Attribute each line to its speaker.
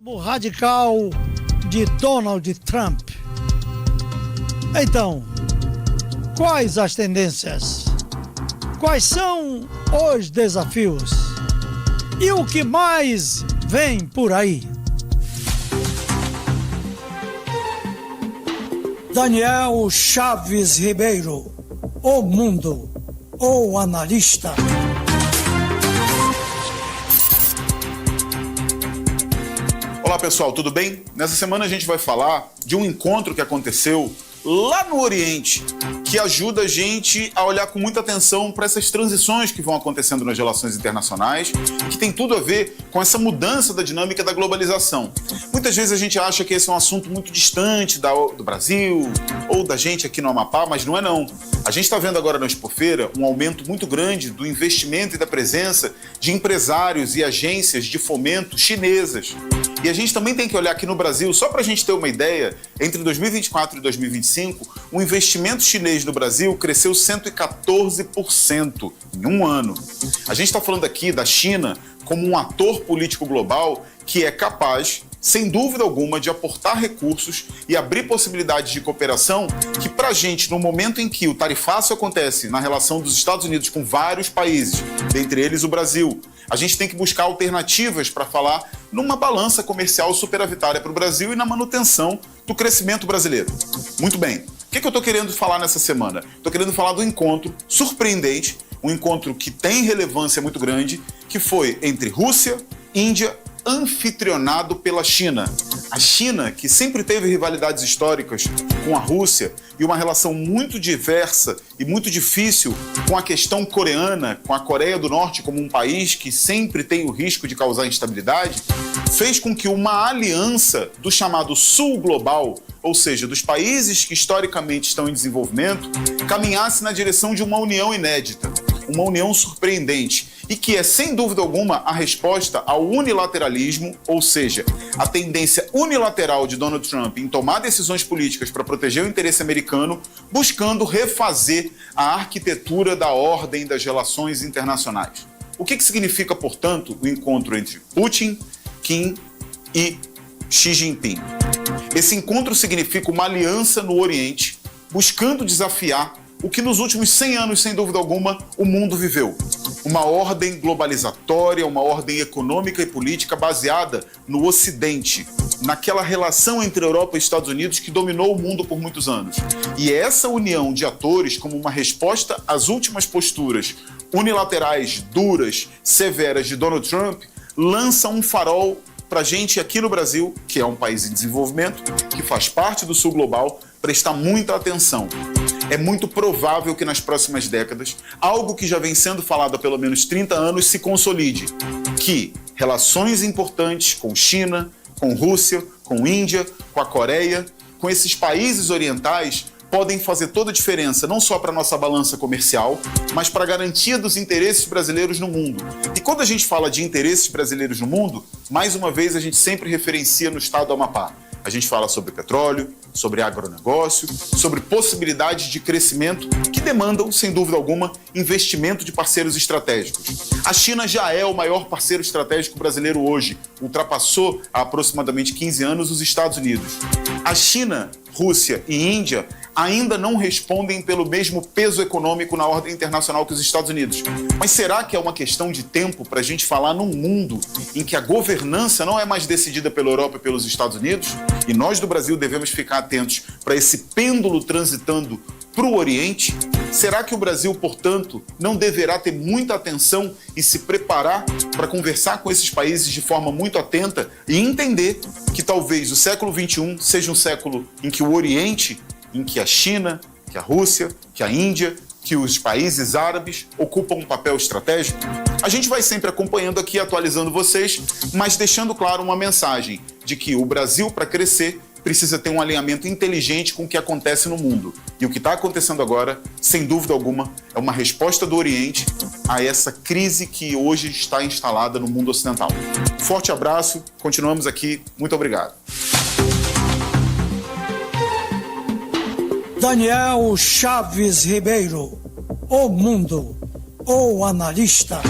Speaker 1: O radical de Donald Trump. Então, quais as tendências? Quais são os desafios? E o que mais vem por aí? Daniel Chaves Ribeiro, o mundo, o analista.
Speaker 2: Olá pessoal, tudo bem? Nessa semana a gente vai falar de um encontro que aconteceu lá no Oriente, que ajuda a gente a olhar com muita atenção para essas transições que vão acontecendo nas relações internacionais e que tem tudo a ver com essa mudança da dinâmica da globalização. Muitas vezes a gente acha que esse é um assunto muito distante do Brasil ou da gente aqui no Amapá, mas não é não. A gente está vendo agora na Expofeira um aumento muito grande do investimento e da presença de empresários e agências de fomento chinesas. E a gente também tem que olhar aqui no Brasil, só para a gente ter uma ideia, entre 2024 e 2025, o investimento chinês no Brasil cresceu 114% em um ano. A gente está falando aqui da China como um ator político global que é capaz, sem dúvida alguma, de aportar recursos e abrir possibilidades de cooperação que, para a gente, no momento em que o tarifaço acontece na relação dos Estados Unidos com vários países, dentre eles o Brasil, a gente tem que buscar alternativas para falar numa balança comercial superavitária para o Brasil e na manutenção do crescimento brasileiro. Muito bem. O que eu estou querendo falar nessa semana? Estou querendo falar do encontro surpreendente, um encontro que tem relevância muito grande, que foi entre Rússia, Índia, anfitrionado pela China. A China, que sempre teve rivalidades históricas com a Rússia e uma relação muito diversa e muito difícil com a questão coreana, com a Coreia do Norte como um país que sempre tem o risco de causar instabilidade, fez com que uma aliança do chamado Sul Global, ou seja, dos países que historicamente estão em desenvolvimento, caminhasse na direção de uma união inédita, uma união surpreendente, e que é, sem dúvida alguma, a resposta ao unilateralismo, ou seja, a tendência unilateral de Donald Trump em tomar decisões políticas para proteger o interesse americano, buscando refazer a arquitetura da ordem das relações internacionais. O que significa, portanto, o encontro entre Putin, Kim e Xi Jinping? Esse encontro significa uma aliança no Oriente, buscando desafiar o que nos últimos 100 anos, sem dúvida alguma, o mundo viveu. Uma ordem globalizatória, uma ordem econômica e política baseada no Ocidente, naquela relação entre Europa e Estados Unidos que dominou o mundo por muitos anos. E essa união de atores, como uma resposta às últimas posturas unilaterais, duras, severas de Donald Trump, lança um farol para a gente aqui no Brasil, que é um país em desenvolvimento, que faz parte do Sul Global, prestar muita atenção. É muito provável que nas próximas décadas, algo que já vem sendo falado há pelo menos 30 anos se consolide, que relações importantes com China, com Rússia, com Índia, com a Coreia, com esses países orientais, podem fazer toda a diferença, não só para a nossa balança comercial, mas para a garantia dos interesses brasileiros no mundo. E quando a gente fala de interesses brasileiros no mundo, mais uma vez a gente sempre referencia no estado do Amapá. A gente fala sobre petróleo, sobre agronegócio, sobre possibilidades de crescimento que demandam, sem dúvida alguma, investimento de parceiros estratégicos. A China já é o maior parceiro estratégico brasileiro hoje, ultrapassou há aproximadamente 15 anos os Estados Unidos. A China, Rússia e Índia ainda não respondem pelo mesmo peso econômico na ordem internacional que os Estados Unidos. Mas será que é uma questão de tempo para a gente falar num mundo em que a governança não é mais decidida pela Europa e pelos Estados Unidos? E nós do Brasil devemos ficar atentos para esse pêndulo transitando para o Oriente? Será que o Brasil, portanto, não deverá ter muita atenção e se preparar para conversar com esses países de forma muito atenta e entender que talvez o século XXI seja um século em que o Oriente, em que a China, que a Rússia, que a Índia, que os países árabes ocupam um papel estratégico? A gente vai sempre acompanhando aqui, atualizando vocês, mas deixando claro uma mensagem de que o Brasil, para crescer, precisa ter um alinhamento inteligente com o que acontece no mundo. E o que está acontecendo agora, sem dúvida alguma, é uma resposta do Oriente a essa crise que hoje está instalada no mundo ocidental. Forte abraço, continuamos aqui, muito obrigado.
Speaker 1: Daniel Chaves Ribeiro, o mundo, o analista.